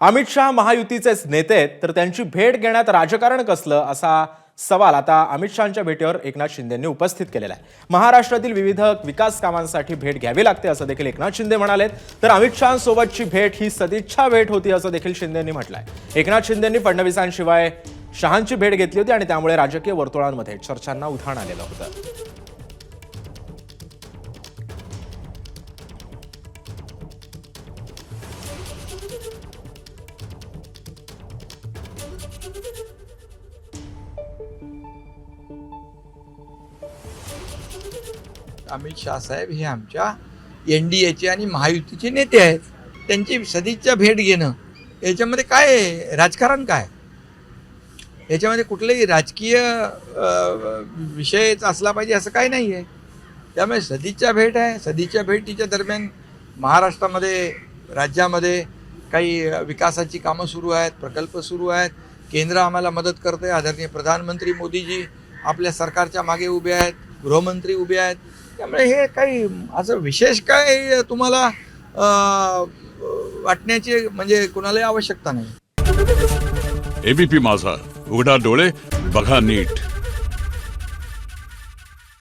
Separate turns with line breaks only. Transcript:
अमित शहा महायुतीचेच नेते आहेत, तर त्यांची भेट घेण्यात राजकारण कसलं असा सवाल आता अमित शहांच्या भेटीवर एकनाथ शिंदेंनी उपस्थित केलेला आहे। महाराष्ट्रातील विविध विकास कामांसाठी भेट घ्यावी लागते असं देखील एकनाथ शिंदे म्हणालेत। तर अमित शहांसोबतची भेट ही सदिच्छा भेट होती असं देखील शिंदेंनी म्हटलंय। एकनाथ शिंदेंनी फडणवीसांशिवाय शहांची भेट घेतली होती आणि त्यामुळे राजकीय वर्तुळांमध्ये चर्चांना उधाण आलेलं होतं।
अमित शाह साहेब हे आमच्या NDAचे आणि महायुतीचे नेते आहेत। त्यांची सदिच्छा भेट घेणं याच्यामध्ये काय आहे? राजकारण काय? याच्यामध्ये कुठलेही राजकीय विषयच असला पाहिजे असं काही नाही आहे। त्यामुळे सदिच्छा भेट आहे। सदिच्छा भेटीच्या दरम्यान महाराष्ट्रामध्ये राज्यामध्ये काही विकासाची कामं सुरू आहेत, प्रकल्प सुरू आहेत। केंद्र आम्हाला मदत करते। आदरणीय प्रधानमंत्री मोदीजी आपल्या सरकारच्या मागे उभे आहेत, गृहमंत्री उभे आहेत। त्यामुळे हे काही असं विशेष काय तुम्हाला वाटण्याची म्हणजे कुणालाही आवश्यकता नाही।
ABP माझा, उघडा डोळे बघा नीट।